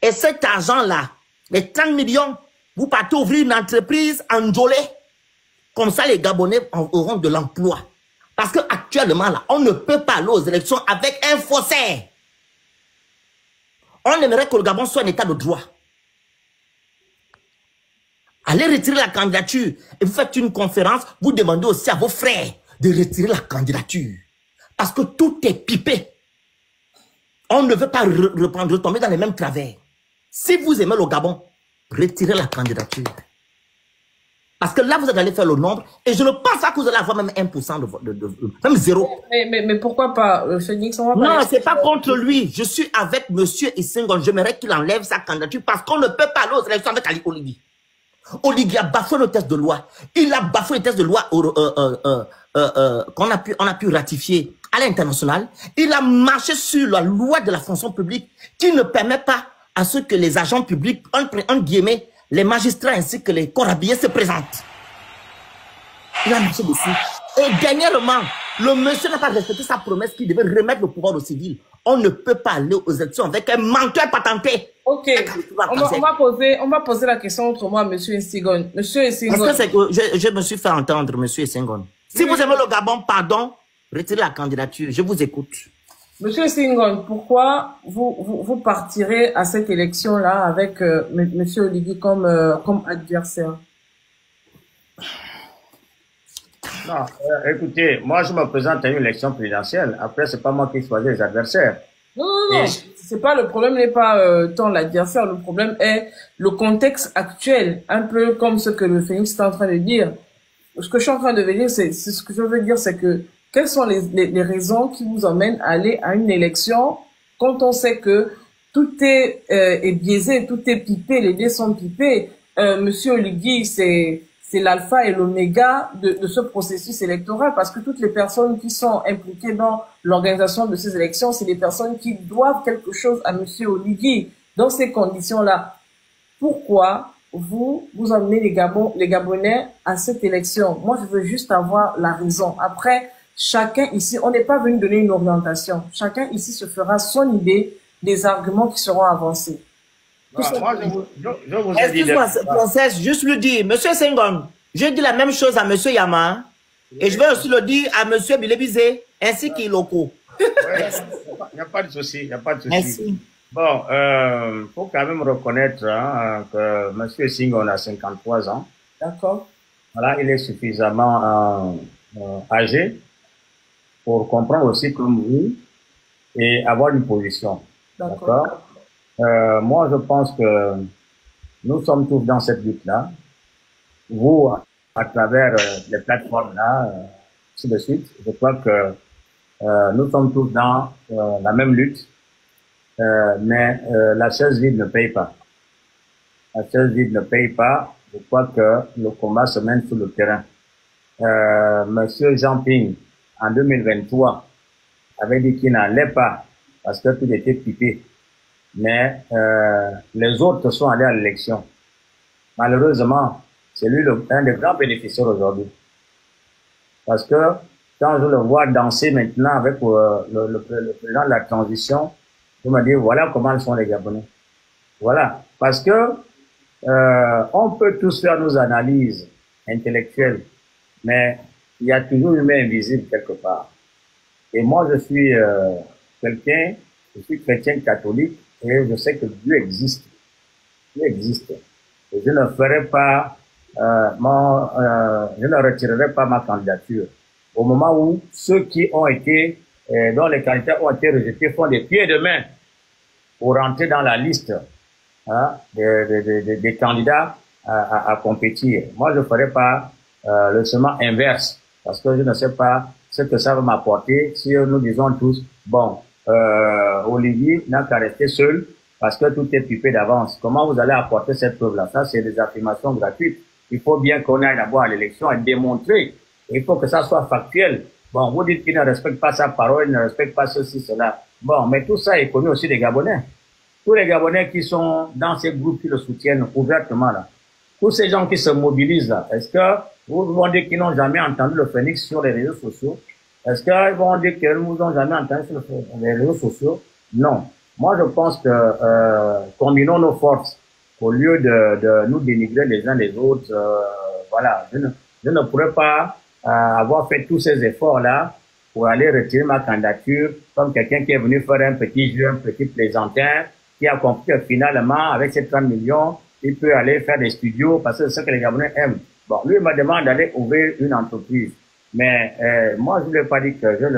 Et cet argent-là, les 30 millions, vous partez ouvrir une entreprise en Ndjolé. Comme ça, les Gabonais auront de l'emploi. Parce qu'actuellement, là, on ne peut pas aller aux élections avec un faussaire. On aimerait que le Gabon soit un état de droit. Allez retirer la candidature et vous faites une conférence, vous demandez aussi à vos frères de retirer la candidature. Parce que tout est pipé. On ne veut pas retomber dans les mêmes travers. Si vous aimez le Gabon, retirez la candidature. Parce que là, vous allez faire le nombre et je ne pense pas que vous allez avoir même 1% même 0. Mais pourquoi pas, Phénix? Non, ce n'est pas contre lui. Je suis avec M. Senghor. J'aimerais qu'il enlève sa candidature parce qu'on ne peut pas aller aux élections avec Ali Oligui. Oligui a bafoué le test de loi. Il a bafoué le test de loi qu'on a pu ratifier à l'international. Il a marché sur la loi de la fonction publique qui ne permet pas à ce que les agents publics, en guillemets, les magistrats ainsi que les corps habillés se présentent. Il a marché dessus. Et dernièrement, le monsieur n'a pas respecté sa promesse qu'il devait remettre le pouvoir au civil. On ne peut pas aller aux élections avec un menteur patenté. Ok, on va poser la question autrement à M. Essigone. Monsieur Essigone. Parce que je me suis fait entendre, M. Essigone. Si vous aimez le Gabon, pardon, retirez la candidature. Je vous écoute. Monsieur Senghor, pourquoi vous partirez à cette élection-là avec Monsieur Oligui comme adversaire? Non, écoutez, moi je me présente à une élection présidentielle. Après, c'est pas moi qui choisis les adversaires. Non. C'est pas le problème n'est pas tant l'adversaire. Le problème est le contexte actuel, un peu comme ce que le Phénix est en train de dire. Ce que je suis en train de dire, ce que je veux dire, c'est que quelles sont les raisons qui vous emmènent à aller à une élection quand on sait que tout est biaisé, tout est pipé, les dés sont pipés. Monsieur Oligui, c'est l'alpha et l'oméga de ce processus électoral parce que toutes les personnes qui sont impliquées dans l'organisation de ces élections, c'est des personnes qui doivent quelque chose à Monsieur Oligui. Dans ces conditions-là, pourquoi vous emmenez les Gabonais à cette élection? Moi, je veux juste avoir la raison. Après, chacun ici, on n'est pas venu donner une orientation. Chacun ici se fera son idée des arguments qui seront avancés. Moi, je vous ai dit... Excuse-moi, princesse, juste lui dire, Monsieur Senghor, je dis la même chose à Monsieur Yama, et je vais aussi le dire à Monsieur Bilebizé, ainsi qu'Iloko. Il n'y a pas de souci, il n'y a pas de souci. Merci. Bon, faut quand même reconnaître que Monsieur Senghor a 53 ans. D'accord. Voilà, il est suffisamment âgé pour comprendre aussi comme vous et avoir une position. D'accord. Moi, je pense que nous sommes tous dans cette lutte-là. Vous, à travers les plateformes-là, ainsi de suite, je crois que nous sommes tous dans la même lutte, mais la chaise vide ne paye pas. La chaise vide ne paye pas. Je crois que le combat se mène sur le terrain. Monsieur Jean Ping, en 2023, avait dit qu'il n'allait pas parce que tout était pipé. Mais les autres sont allés à l'élection. Malheureusement, c'est lui un des grands bénéficiaires aujourd'hui. Parce que quand je le vois danser maintenant avec le président de la transition, je me dis, voilà comment sont les Gabonais. Voilà. Parce que on peut tous faire nos analyses intellectuelles, mais il y a toujours une main invisible quelque part. Et moi, je suis chrétien catholique, et je sais que Dieu existe. Dieu existe. Et je ne ferai pas, je ne retirerai pas ma candidature. Au moment où ceux qui ont été, dont les candidats ont été rejetés, font des pieds de main pour rentrer dans la liste des candidats à compétir. Moi, je ne ferai pas le chemin inverse, parce que je ne sais pas ce que ça va m'apporter si nous disons tous, bon, Olivier n'a qu'à rester seul parce que tout est pipé d'avance. Comment vous allez apporter cette preuve-là? Ça, c'est des affirmations gratuites. Il faut bien qu'on aille d'abord à l'élection et démontrer. Il faut que ça soit factuel. Bon, vous dites qu'il ne respecte pas sa parole, il ne respecte pas ceci, cela. Bon, mais tout ça est connu aussi des Gabonais. Tous les Gabonais qui sont dans ces groupes qui le soutiennent ouvertement là. Tous ces gens qui se mobilisent là. Est-ce que vous vont dire qu'ils n'ont jamais entendu le Phénix sur les réseaux sociaux? Est-ce qu'ils vont dire qu'ils ne nous ont jamais entendu sur les réseaux sociaux? Non. moi je pense que combinons nos forces au lieu de nous dénigrer les uns les autres. Voilà, je ne pourrais pas avoir fait tous ces efforts-là pour aller retirer ma candidature comme quelqu'un qui est venu faire un petit jeu, un petit plaisantin, qui a compris que finalement, avec ces 30 millions, il peut aller faire des studios parce que c'est ce que les Gabonais aiment. Bon, lui, il me demande d'aller ouvrir une entreprise. Mais moi, je ne lui ai pas dit que j'ai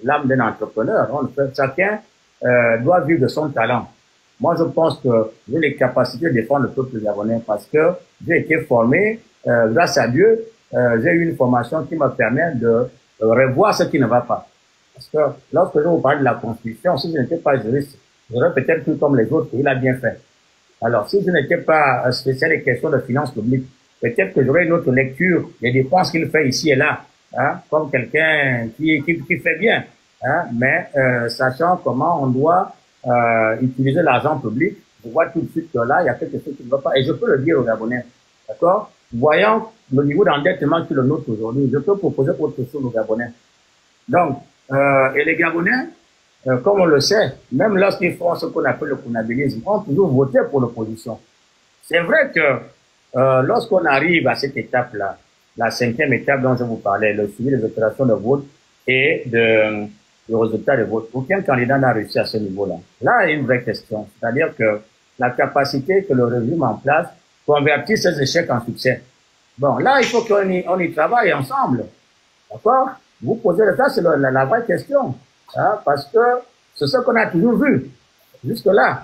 l'âme d'un entrepreneur. Chacun doit vivre de son talent. Moi, je pense que j'ai les capacités de défendre le peuple gabonais parce que j'ai été formé, grâce à Dieu, j'ai eu une formation qui me permet de revoir ce qui ne va pas. Parce que lorsque je vous parle de la Constitution, si je n'étais pas juriste, j'aurais peut-être cru comme les autres qu'il a bien fait. Alors, si je n'étais pas spécial des questions de finances publiques, peut-être que j'aurais une autre lecture des dépenses qu'il fait ici et là, hein, comme quelqu'un qui fait bien. Hein, mais sachant comment on doit utiliser l'argent public, je vois tout de suite que là, il y a quelque chose qui ne va pas. Et je peux le dire aux Gabonais, d'accord? Voyant le niveau d'endettement qui est le nôtre aujourd'hui, je peux proposer autre chose aux Gabonais. Donc, et les Gabonais, comme on le sait, même lorsqu'ils font ce qu'on appelle le conabilisme, ont toujours voté pour l'opposition. C'est vrai que lorsqu'on arrive à cette étape-là, la 5e étape dont je vous parlais, le suivi des opérations de vote et du résultat de vote, aucun candidat n'a réussi à ce niveau-là. Là, il y a une vraie question, c'est-à-dire que la capacité que le régime en place convertit ces échecs en succès. Bon, là, il faut qu'on y travaille ensemble, d'accord? Vous posez ça, c'est la vraie question. Hein, parce que c'est ce qu'on a toujours vu jusque-là.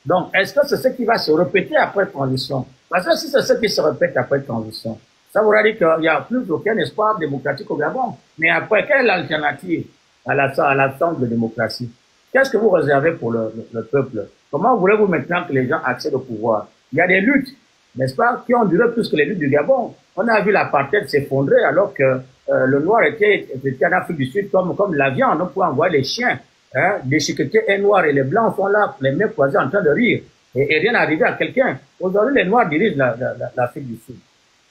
Donc, est-ce que c'est ce qui va se répéter après transition? Parce que si c'est ce qui se répète après transition, ça voudra dire qu'il n'y a plus aucun espoir démocratique au Gabon. Mais après, quelle est l'alternative à l'absence de démocratie? Qu'est-ce que vous réservez pour le peuple? Comment voulez-vous maintenant que les gens accèdent au pouvoir? Il y a des luttes, n'est-ce pas, qui ont duré plus que les luttes du Gabon. On a vu l'apartheid s'effondrer alors que le noir était en Afrique du Sud comme la viande. On pouvait envoyer les chiens, hein, déchiquetés et noirs, et les blancs sont là, les mains croisées en train de rire, et rien n'arrivait à quelqu'un. Aujourd'hui, les noirs dirigent l'Afrique du Sud.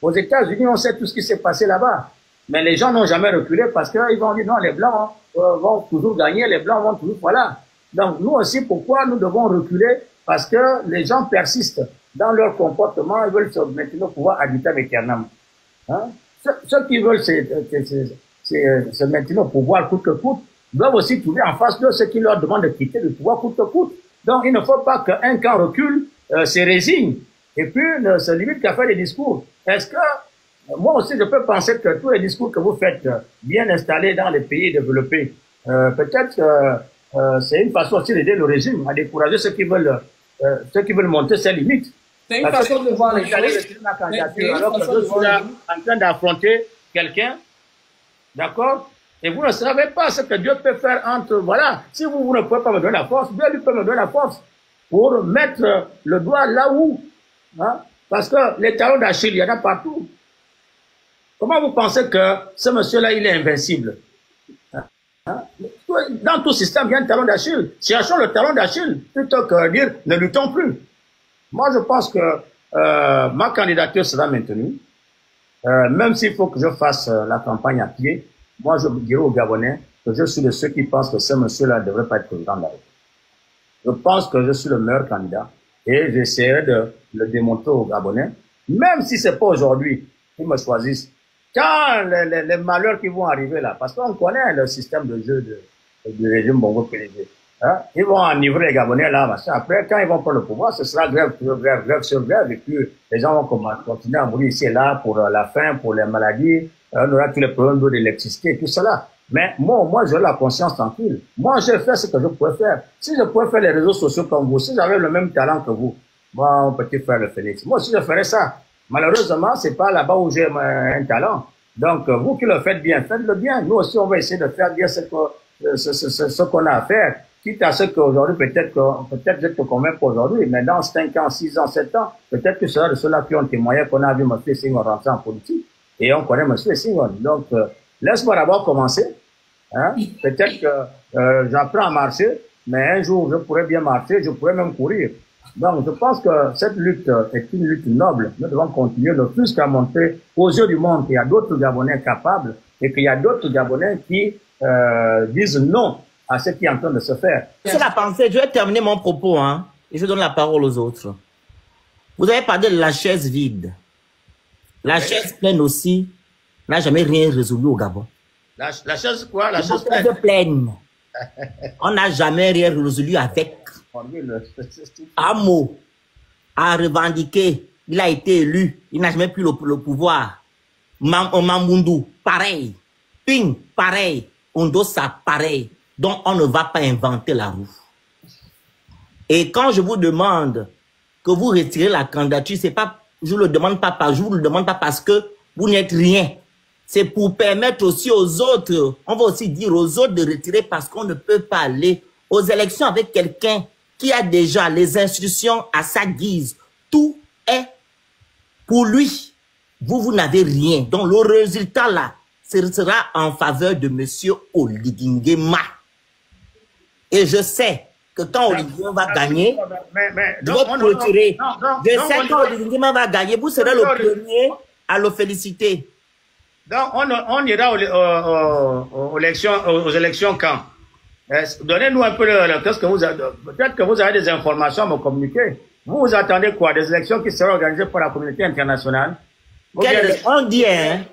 Aux États-Unis, on sait tout ce qui s'est passé là-bas. Mais les gens n'ont jamais reculé parce qu'ils vont dire non, les blancs vont toujours gagner, les blancs vont toujours, voilà. Donc, nous aussi, pourquoi nous devons reculer? Parce que les gens persistent dans leur comportement, ils veulent se maintenir au pouvoir ad vitam aeternam. Hein? Ceux qui veulent se maintenir au pouvoir coûte que coûte, doivent aussi trouver en face d'eux ceux qui leur demandent de quitter le pouvoir coûte que coûte. Donc, il ne faut pas qu'un camp recule, se résigne, et puis ne se limite qu'à faire des discours. Est-ce que, moi aussi, je peux penser que tous les discours que vous faites, bien installés dans les pays développés, peut-être c'est une façon aussi d'aider le régime à décourager ceux qui veulent monter ses limites. C'est une façon de voir les choses. Alors que je suis là en train d'affronter quelqu'un, d'accord? Et vous ne savez pas ce que Dieu peut faire entre, voilà, si vous ne pouvez pas me donner la force, Dieu lui peut me donner la force pour mettre le doigt là où, hein? Parce que les talons d'Achille, il y en a partout. Comment vous pensez que ce monsieur-là, il est invincible? Hein? Dans tout système, il y a un talon d'Achille. Cherchons le talon d'Achille plutôt que de dire ne luttons plus. Moi, je pense que ma candidature sera maintenue. Même s'il faut que je fasse la campagne à pied, moi, je dirais aux Gabonais que je suis de ceux qui pensent que ce monsieur-là ne devrait pas être président de la République. Je pense que je suis le meilleur candidat et j'essaierai de le démontrer aux Gabonais, même si c'est pas aujourd'hui qu'ils me choisissent. Quand les malheurs qui vont arriver là, parce qu'on connaît le système de jeu du régime Bongo PDG, hein, ils vont enivrer les Gabonais là, machin. Après, quand ils vont prendre le pouvoir, ce sera grève sur grève, et puis les gens vont continuer à mourir ici et là pour la faim, pour les maladies, on aura tous les problèmes d'eau, d'électricité, tout cela. Mais moi, j'ai la conscience tranquille. Moi, j'ai fait ce que je pouvais faire. Si je pouvais faire les réseaux sociaux comme vous, si j'avais le même talent que vous, moi, on peut faire le Phoenix. Moi aussi, je ferais ça. Malheureusement, c'est pas là-bas où j'ai un talent. Donc, vous qui le faites bien, faites-le bien. Nous aussi, on va essayer de faire bien ce qu'on a à faire. Quitte à ce qu'aujourd'hui, peut-être je te convainc pas aujourd'hui, mais dans 5 ans, 6 ans, 7 ans, peut-être que ce sera de ceux-là qui ont témoigné qu'on a vu M. Senghor rentrer en politique. Et on connaît M. Senghor. Donc, laisse-moi d'abord commencer. Hein? Peut-être que j'apprends à marcher, mais un jour, je pourrais bien marcher, je pourrais même courir. Donc, je pense que cette lutte est une lutte noble. Nous devons continuer ne plus qu'à montrer aux yeux du monde qu'il y a d'autres Gabonais capables et qu'il y a d'autres Gabonais qui disent non à ce qui est en train de se faire. C'est la pensée. Je vais terminer mon propos, hein, et je donne la parole aux autres. Vous avez parlé de la chaise vide. La chaise pleine aussi n'a jamais rien résolu au Gabon. La chaise quoi? La chaise pleine. On n'a jamais rien résolu avec. Un mot à revendiquer. Il a été élu. Il n'a jamais plus le pouvoir. Mamboundou, pareil. Ping, pareil. Ondosa, pareil. Donc, on ne va pas inventer la roue. Et quand je vous demande que vous retirez la candidature, c'est pas, je vous le demande pas parce que vous n'êtes rien. C'est pour permettre aussi aux autres, on va aussi dire aux autres de retirer parce qu'on ne peut pas aller aux élections avec quelqu'un qui a déjà les institutions à sa guise. Tout est pour lui. Vous n'avez rien. Donc le résultat là, ce sera en faveur de monsieur Oligui Nguema. Et je sais que quand Oligui va gagner, je vais clôturer. Je sais que quand Oligui va gagner, vous serez le premier à le féliciter. Donc, on ira aux élections quand? Donnez-nous un peu peut-être que vous avez des informations à me communiquer. Vous attendez quoi? Des élections qui seront organisées par la communauté internationale? On dit, hein,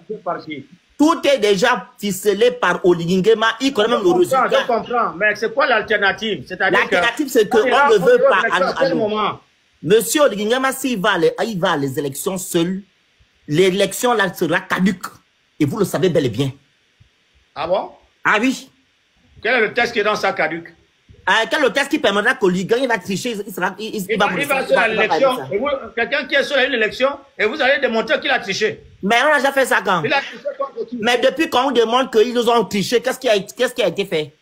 tout est déjà ficelé par Oligui Nguema, il connaît même le résultat. Je comprends, mais c'est quoi l'alternative? L'alternative, c'est qu'on ne veut pas. Monsieur Oligui Nguema, s'il va à les élections seul, l'élection là sera caduque. Et vous le savez bel et bien. Ah bon? Ah oui. Quel est le test qui est dans sa caduque? Quel est le test qui permettra qu'Oligui va tricher? Il va sur l'élection. Quelqu'un qui est sur une élection et vous allez démontrer qu'il a triché. Mais on a déjà fait ça quand? Il a triché contre qui? Mais depuis qu'on demande qu'ils nous ont triché, qu'est-ce qui a été fait?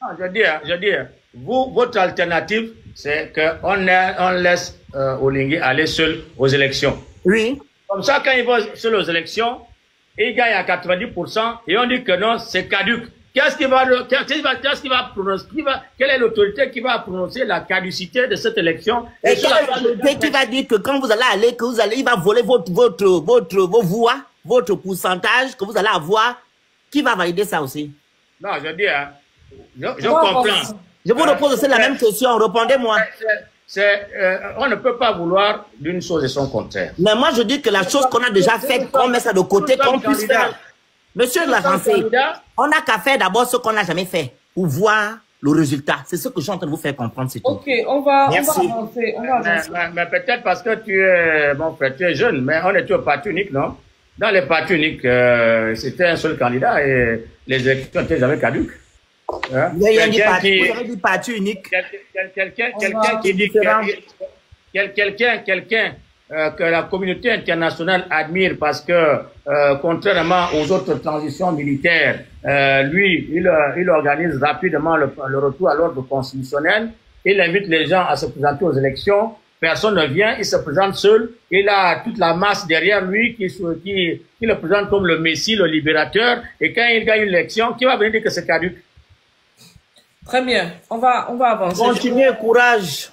Non, je dis, votre alternative, c'est qu'on laisse Oligui aller seul aux élections. Oui. Comme ça, quand il va seul aux élections, il gagne à 90% et on dit que non, c'est caduque. Qu'est-ce qu'il va prononcer? Quelle est l'autorité qui va prononcer la caducité de cette élection? Et quelle est l'autorité qui va dire que quand vous allez aller, il va voler vos voix, votre pourcentage que vous allez avoir? Qui va valider ça aussi? Non, je dis, hein, je comprends. Je vous repose aussi la même question, répondez-moi. On ne peut pas vouloir d'une chose et son contraire. Mais moi, je dis que la chose qu'on a déjà faite, qu'on met ça de côté, qu'on puisse faire. Monsieur Larancé, on n'a qu'à faire d'abord ce qu'on n'a jamais fait pour voir le résultat. C'est ce que je suis en train de vous faire comprendre, c'est tout. Ok, on va avancer. Mais peut-être parce que tu es jeune, mais on était au parti unique, non? Dans les partis uniques, c'était un seul candidat et les élections n'étaient jamais caduques. Hein? Vous avez dit parti unique. Quelqu'un qui dit que la communauté internationale admire parce que, contrairement aux autres transitions militaires, lui, il organise rapidement le retour à l'ordre constitutionnel. Il invite les gens à se présenter aux élections. Personne ne vient, il se présente seul. Il a toute la masse derrière lui qui le présente comme le Messie, le libérateur. Et quand il gagne une élection, qui va venir dire que c'est caduque? Très bien, on va avancer. Continuez, courage.